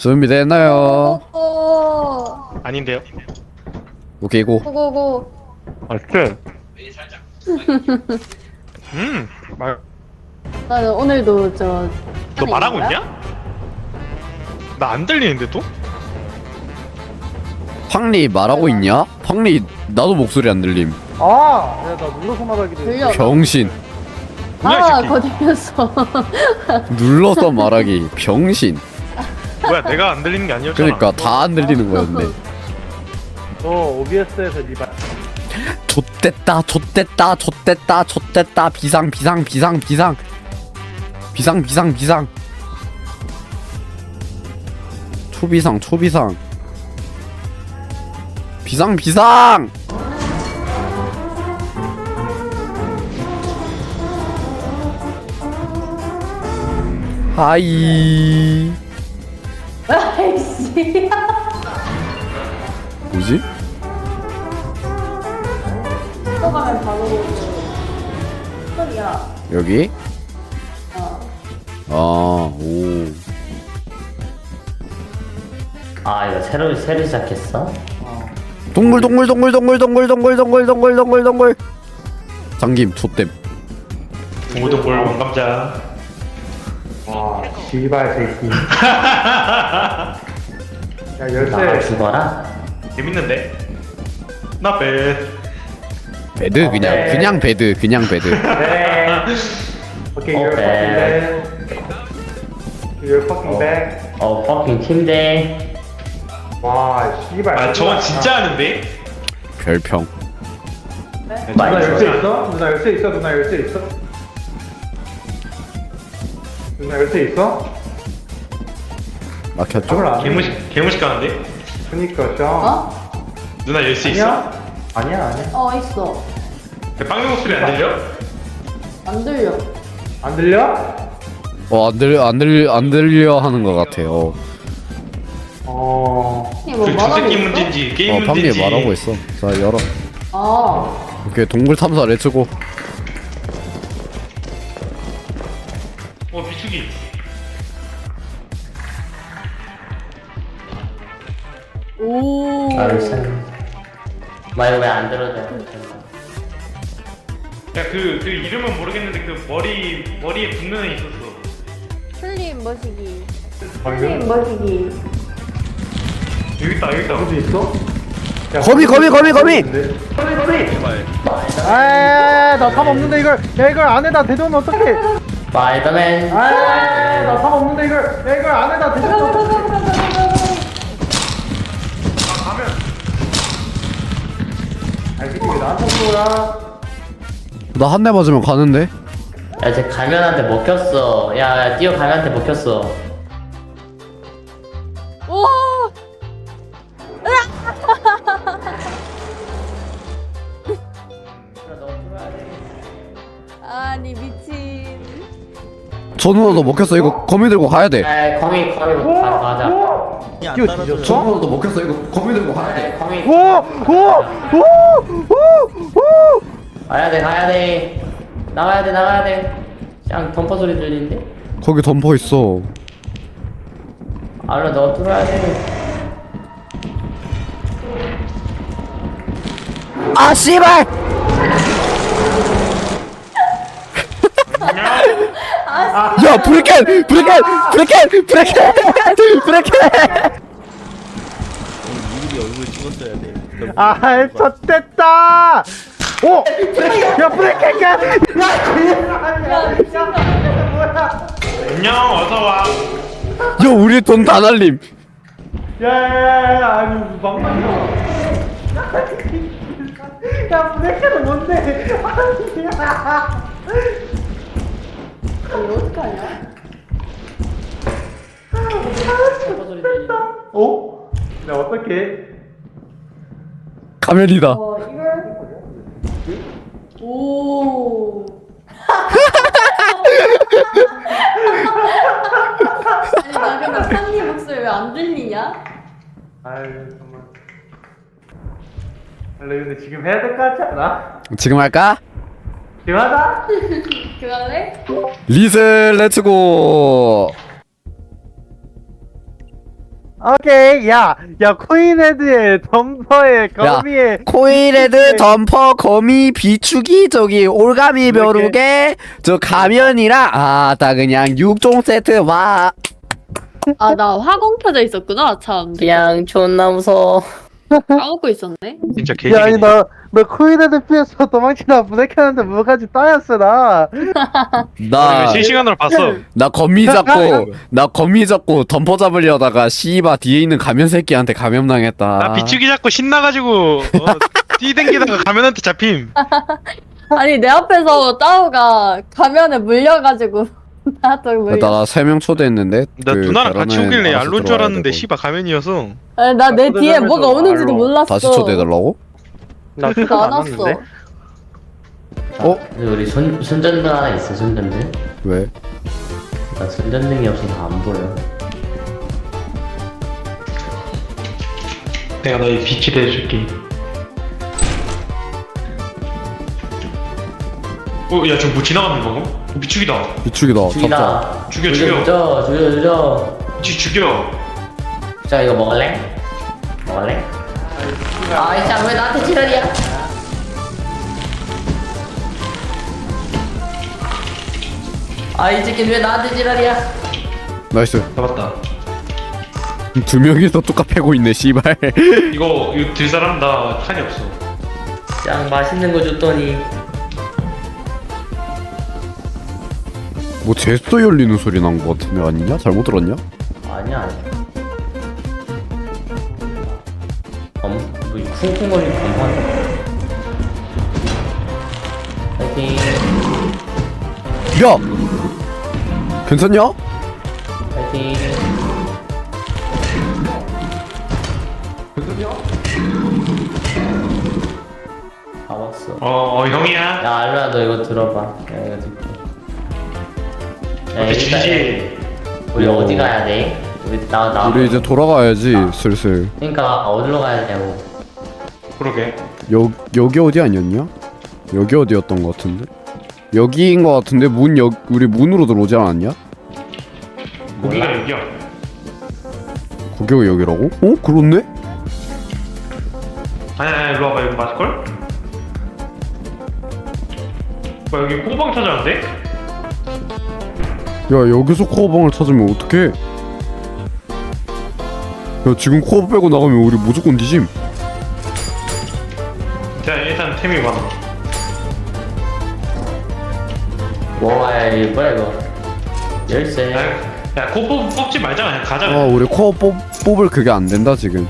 준비됐나요? 고고고. 아닌데요? 오케이 고. 고고고. 알트. 말. 나는 오늘도 너 말하고 있냐? 나 안 들리는데 또? 팡리 말하고 있냐? 팡리 나도 목소리 안 들림. 아! 야, 나 눌러서 말하기도 들려. 병신. 뭐야, 이 아, 새끼. 거짓말했어. 눌러서 말하기. 병신. 뭐야, 내가 안 들리는 게 아니었잖아. 그러니까 다 안 들리는 거였네. 너 OBS에서 니 말. 좆됐다 좆됐다 좆됐다 좆됐다 비상 비상 비상 비상 비상 비상 비상 초비상 초비상 비상 비상 하이 아이씨. 뭐지? 들어가면 바로 소리야. 여기? 어. 오. 아 이거 새로 시작했어? 동글 동글 동글 동글 동글 동글 동글 동글 동글 동글 장김 좆댐 동글동글 왕감자. 와, 씨발 새끼. 야, 나가 열쇠. 죽어라? 재밌는데? 나 배. 배드 그냥 배드 그냥 배드 네. 오케이, you're Okay. fucking back. You're fucking back. 퍼킹 팀대. 와, 씨발. 아, 저건 진짜 하는데? 별평 누나 많이 열쇠 들어가. 있어? 누나 열쇠 있어? 누나 열쇠 있어? 누나 열쇠 있어? 막혔죠? 저걸 안 해. 개무식 가는데? 그니까, 짱. 어? 누나 열수 있어? 아니야? 아니야. 어, 있어. 빵미 목소리 안 들려? 안 들려. 안 들려? 안 들려 하는 것 같아요. 이거 그 말하고 주새끼 있어? 문제인지 게임 팡리 문제인지. 말하고 있어. 자 열어. 아. 오케이 동굴 탐사 레츠고. 비추기. 오. 참. 마 이거 왜 안 들어져? 야, 그 이름은 모르겠는데 그 머리에 붙는 애 있었어. 슬림 머시기. 방금? 슬림 머시기. 여기 있다. 어디 있어? 야, 거미. 아, 나탑 없는데 이걸. 야, 이걸 안에다 대놓으면 어떡해? 스파이더맨. 아, 나탑 없는데 이걸. 야, 이걸 안에다 대놓으면 어떡해? 아, 이 새끼 왜 나한테 쏘라? 나 한 대 맞으면 가는데. 야쟤 가면한테 먹혔어. 야 뛰어 가면한테 먹혔어. 오. 아니 미친. 저 누나도 먹혔어. 이거 거미 들고 가야 돼. 아 거미 가자. 뛰어 뒤졌어? 누나도 먹혔어. 이거 거미 들고 가야 돼. 거미. 오! 가야 돼. 나가야 돼. 그냥 덤퍼 소리 들리는데? 거기 덤퍼 있어. 알아 너 들어야 돼. 아 씨발! 야 브레켄! 아, 젖됐다! 오! 야, 브레이크! 야, 뭐야? 안녕, 어서 와. 야 우리 돈 다 날림. 야, 아니, 막막이야. 야, 브레이크는 뭔데? 아니야. 이거 어떡하냐? 덤퍼 소리 들리는데? 어? 나 어떡해? 가면이다. 이걸. 오. 아니 나 근데 상리 목소리 왜 안 들리냐? 아유, 정말. 원래 근데 지금 해야 될 것 같지 않아? 지금 할까? 지금 하자? 그럴래? 리셋 렛츠고. 오케이 야 코인헤드의 덤퍼의 야, 거미의 코일헤드 덤퍼 거미 비축이 저기 올가미 벼룩에 저 가면이랑 다 그냥 6종 세트 와. 아, 나 화공 켜져 있었구나. 참. 그냥 존나 무서워. 까먹고 있었네. 진짜 야 아니 개질이네. 너 코인헤드 피해서 도망치다 부대켰는데 뭐가지 따였어 나. 나 실시간으로 봤어. 나 거미 잡고 덤퍼 잡으려다가 씨바 뒤에 있는 가면 새끼한테 감염당했다. 나 비축이 잡고 신나가지고 뛰댕기다가 가면한테 잡힘. 아니, 내 앞에서 따오가 가면에 물려가지고 나도 물려. 나 3명 초대했는데 나 그 누나랑 같이 결혼은 오길래 알아서 알론 줄 들어와야 알았는데 되고. 씨발 가면이어서. 나 내 뒤에 초대하면서 뭐가 오는지도 알로. 몰랐어. 다시 초대해달라고? 나 안 왔어. 어? 근데 우리 손전등 하나 있어, 손전등. 왜? 나 손전등이 없어서 안 보여. 내가 너희 빛이 돼줄게. 야, 저 뭐 지나가는 거? 비축이다. 비축이다. 잡자. 죽이다. 죽여. 죽여. 비축 죽여. 자, 이거 먹을래? 먹을래? 아, 이왜 나한테 지랄이야? 아, 이 새끼는 왜 나한테 지랄이야? 나이스. 잡았다. 2명이서 뚜까 패고 있네 씨발. 이거 들 사람 나 탄이 없어. 짱 맛있는 거 줬더니. 뭐 제스터 열리는 소리 난 거 같은데 아니냐? 잘못 들었냐? 아니야. 뭐 쿵쿵거리는 검한. 파이팅. 야! 괜찮냐? 파이팅. 다 왔어. 형이야. 야, 알루야, 너 이거 들어봐. 야, 이거 듣고. 야, 어때, 일단 지지? 우리 어. 어디 가야 돼? 우리 나. 우리 이제 돌아가야지 슬슬. 그러니까 어디로 가야 되냐고. 그러게. 여기 어디 아니었냐? 여기 어디였던 거 같은데? 여기인 거 같은데 우리 문으로 들어오지 않았냐? 고기가 여기야. 거기가 여기라고? 어? 그렇네? 아니, 일로 와봐. 여기 맞을걸? 뭐야, 여기 코방 찾아왔는데? 야 여기서 코어방을 찾으면 어떡해? 야 지금 코어 빼고 나가면 우리 무조건 뒤짐. 자, 일단 템이 많아. 와, 야, 이거 뭐야 이거? 열쇠. 야, 코 뽑지 말자. 그냥 가자. 아 우리 코어 뽑을 그게 안 된다 지금.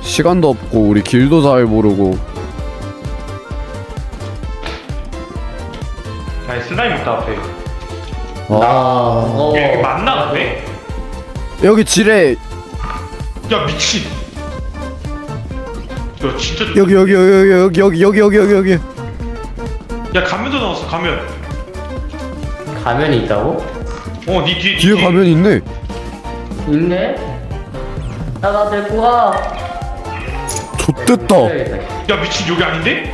시간도 없고 우리 길도 잘 모르고. 아니, 슬라임 있다, 앞에. 아 야, 여기 맞나, 근데? 여기 지뢰. 야, 미친. 야, 진짜. 여기. 야, 가면도 나왔어, 가면. 가면이 있다고? 니 뒤에. 뒤에 가면 있네. 있네? 야, 나 데리고 가. 좆됐다. 야, 미친, 여기 아닌데?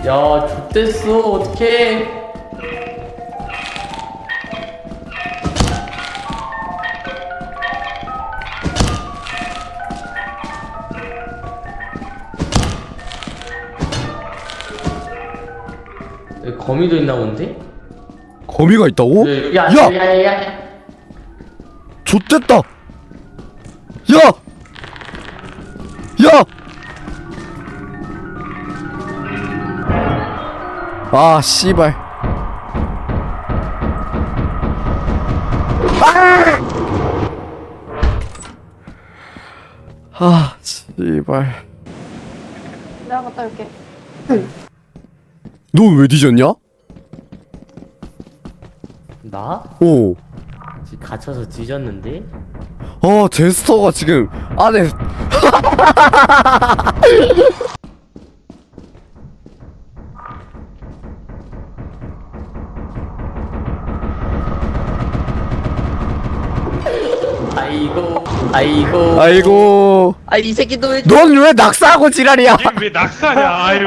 야, 좆됐어. 어떡해. 여기 거미도 있나 본데? 거미가 있다고? 야, 야! 야. 좆됐다. 야! 야! 아 씨발. 아 씨발. 내가 갔다 올게. 너 왜 뒤졌냐? 나? 오. 갇혀서 뒤졌는데? 제스터가 지금 안에. 아이고. 이 새끼 너 왜? 넌 왜 낙사하고 지랄이야? 얘왜 낙사냐, 아이고.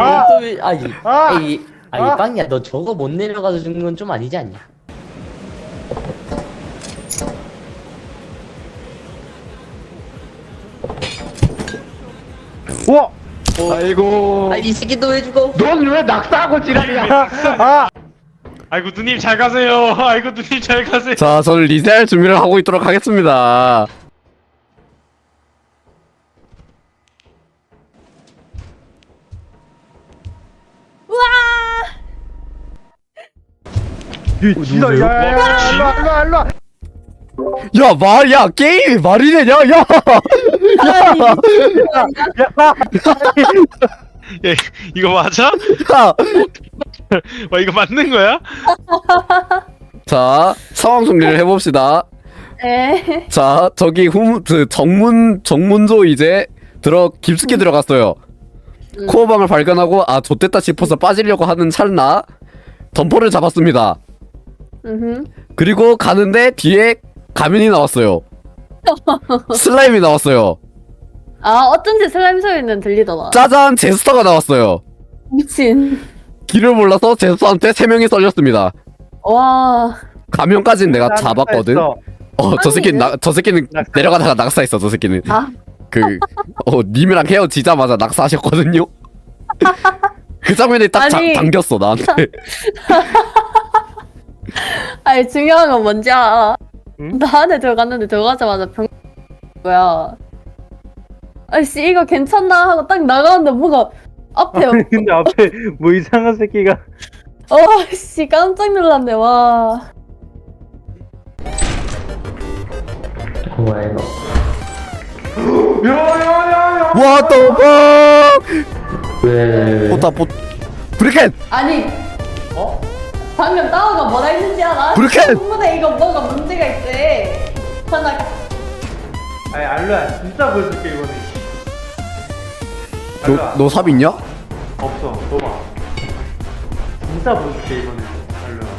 빵이야. 너 저거 못 내려가서 죽는 건 좀 아니지 않냐? 우와. 아이고. 이 새끼도 왜 죽어? 넌 왜 낙사하고 지랄이야? 아. 아이고 누님 잘 가세요. 아이고 누님 잘 가세요. 자, 저는 리셋 준비를 하고 있도록 하겠습니다. 우와. 지랄. 야, 일로 와. 야, 야, 게임이 말이 되냐? 야! 야, 이거 맞아? 야! 와 이거 맞는 거야? 자, 상황 정리를 해봅시다. 에. 자, 저기 정문조 이제 깊숙이 들어갔어요. 코어방을 발견하고, 아, 좆됐다 싶어서 빠지려고 하는 찰나, 덤퍼를 잡았습니다. 그리고 가는데 뒤에 가면이 나왔어요. 슬라임이 나왔어요. 아 어쩐지 슬라임 소리는 들리더라. 짜잔, 제스터가 나왔어요. 미친. 길을 몰라서 제스터한테 3명이 썰렸습니다. 와. 가면까지는 내가 잡았거든. 저 새끼는 아니, 저 새끼는 내려가다가 낙사했어. 저 새끼는 아. 님이랑 헤어지자마자 낙사하셨거든요. 그 장면에 딱 아니. 당겼어 나한테. 아니 중요한 건 뭔지 알아? 응? 나 안에 들어갔는데 들어가자마자 병 뭐야? 아이씨 이거 괜찮나 하고 딱 나가는데 뭐가 앞에 근데 앞에 뭐 이상한 새끼가. 씨 깜짝 놀랐네 와. 뭐야 이거? 야야야야. What the fuck? 왜? 보다 브리켓. 아니 방금 따오가 뭐라 했는지 알아? 브리켓! 충분해 이거 뭐가 문제가 있대. 하나 아니 알로야 진짜 보여줄게 이번에. 알로야. 너 삽 있냐? 없어. 너봐. 진짜 보여줄게 이번에. 알로야.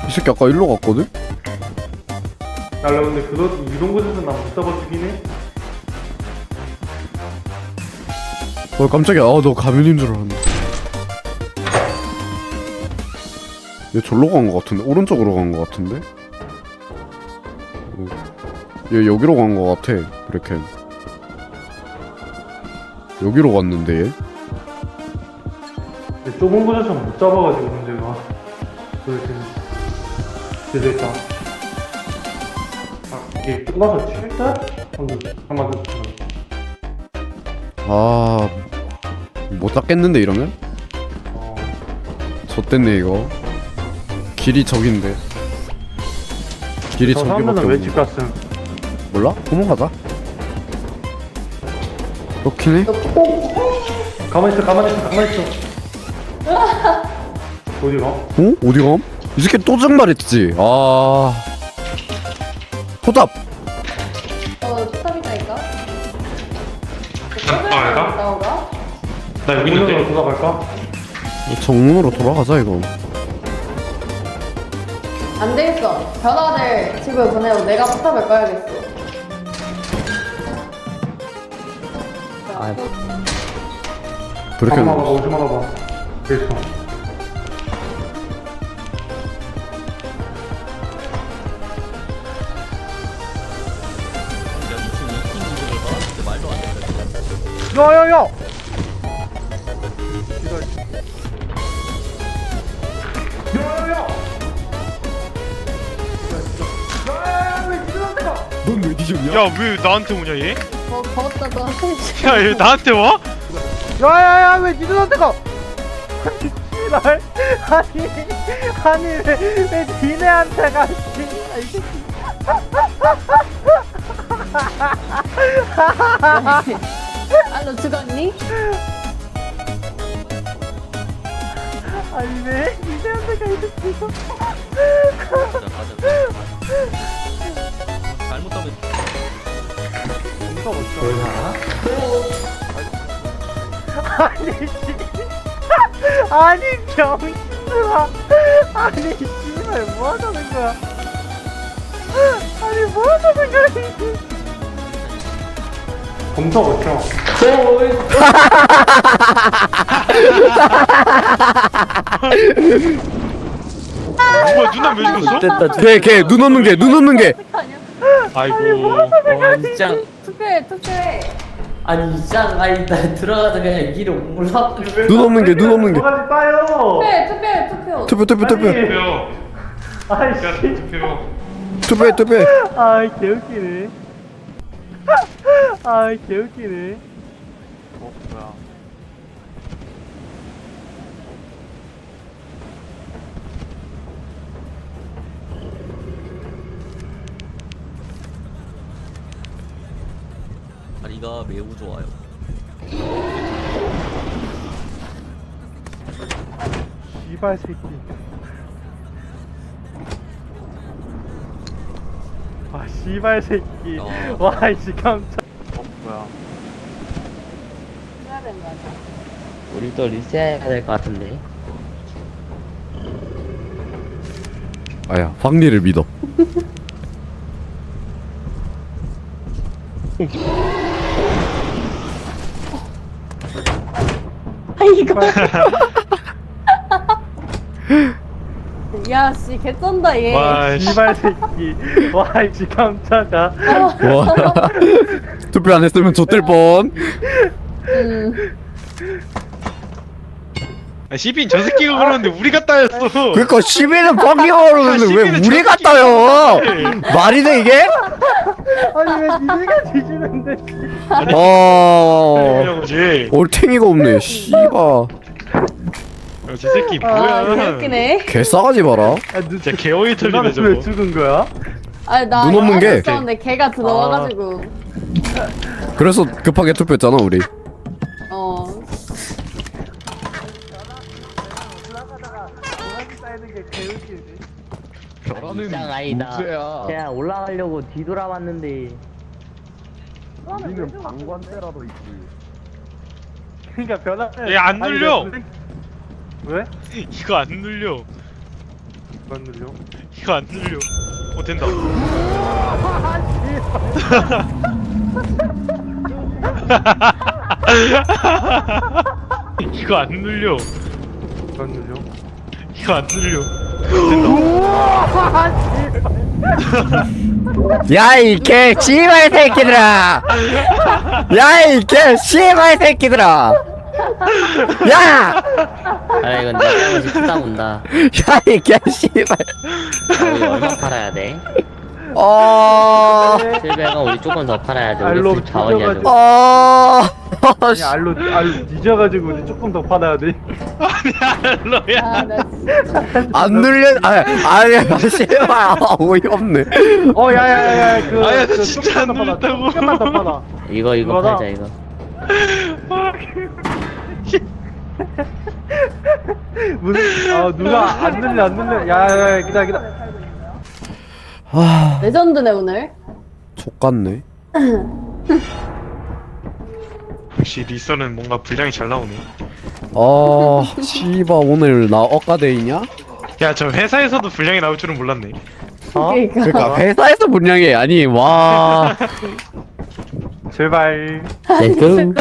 이 새끼 아까 일로 갔거든? 알로야 근데 이런 곳에서 나 못 잡아주긴 해. 깜짝이야. 너 가면인 줄 알았네. 얘 절로 간 거 같은데? 오른쪽으로 간 거 같은데? 얘 여기로 간 거 같아. 브레켄 여기로 갔는데 얘? 근데 좁은 곳에서 못 잡아가지고 문제가. 그래서 됐다. 아 이게 끝나서 칠까? 한번 더. 아... 못 잡겠는데 이러면? 어. 좆됐네 이거. 길이 저긴데. 길이 저 저기밖에 사람들은 왜 없네. 집 갔음? 몰라? 도망가자. 그렇긴 해? 가만히 있어. 어디 가? 어디 감? 이 새끼 또 증발했지. 아... 포탑! 스탑이다니까. 알까? 따오가? 나 여기 문으로 있는데. 돌아갈까? 정문으로 돌아가자 이거. 안 되겠어. 변화를 집을 보내고 내가 포탑을 꺼야겠어. 아, 그렇게 잠깐만 봐봐, 오지 말아봐. 됐어. 야야야! 야야야! 야왜 지나가? 넌왜 뒤졌냐? 야 왜 나한테 오냐 얘? 더웠다 너. 야 얘 나한테 와? 야야야 왜 니들한테 가? 씨발 아니 왜 니네한테 가? 씨발 이 새끼. 너 죽었니? 아니 왜 니네한테 가? 이 새끼. 잘못하면 아니 씨. 아니 병신들아. 아니 씨발 뭐 하자는 거야? 아니 뭐 하자는 거야? 검사 어쩌? 뭐야 누나 왜 죽었어? 됐다. 걔눈 없는 게 아이고. 진짜 투표해 투표해. 아니 이상 아니 나 들어가서 그냥 길을 몰라. 눈 없는 게, 눈 없는 게. 뭐가 따요? 투표. 투표. 투표. 아이씨. 투표. 투표. 아이 개웃기네. 아이 개웃기네. 뭐야? 다리가 매우 좋아요. 씨발 새끼. 와 씨발 새끼. 와 이씨 깜짝. 뭐야? 우리 또 리셋해야 될 것 같은데. 아야, 황리를 믿어. 이거. 야씨 개쩐다 얘. 와, 씨. 씨발 새끼. 와 이씨 깜짝아. 와. 투표 안 했으면 좆될 뻔. 아, 시빈 저 새끼가 걸었는데 우리가 따였어. 그니까 시비는 뻥이가 그러는데 왜 시비는 우리가 저렇게 따요? 말이 돼 이게? 아니 왜 니네가 뒤지는데? 그러지. 올탱이가 없네. 씨바. 저 새끼 아 뭐야? 개웃기네. 개싸가지 봐라. 진짜 개어이 털리네 나는 왜 저거. 죽은 거야? 아니 나 눈 없는 게. 있었는데 걔가 들어와가지고. 그래서 급하게 투표했잖아 우리. 어. 이상 아니다. 제가 올라가려고 뒤돌아봤는데. 우리는 방관대라도 있지. 그러니까 변화는. 얘안 눌려. 왜? 이거 안 눌려. 안 눌려? 이거 안 눌려. 된다. 이거 안 눌려. 안 눌려? 이거 안 눌려. 야 이 개 씨발 새끼들아. 야 이 개 씨발 새끼들아. 야! 아 이건 내 잘못이 크다 본다. 야 이 개 씨발. 이거 얼마 팔아야 돼? 실베가 우리 조금 더 팔아야 돼. 우리 알로 집 자원이야 좀. 아니 알로 늦어가지고 우리 조금 더 받아야 돼. 알로야. 아나 진짜. 안 눌려. 아니 씨발 어이없네. 야야야야 그. 아야, 그 진짜 안 조금만 더 받아. 눌렸다고. 조금만 더 받아. 이거 이거다. 팔자 이거. 무슨 누가 안 눌려. 야야야 기다. 아 레전드네 오늘. 족같네. 역시 리서는 뭔가 분량이 잘 나오네. 씨발 오늘 나 억가대이냐? 야, 저 회사에서도 분량이 나올 줄은 몰랐네. 그러니까. 그러니까 회사에서 분량이 아니 와. 제발. 렛츠고.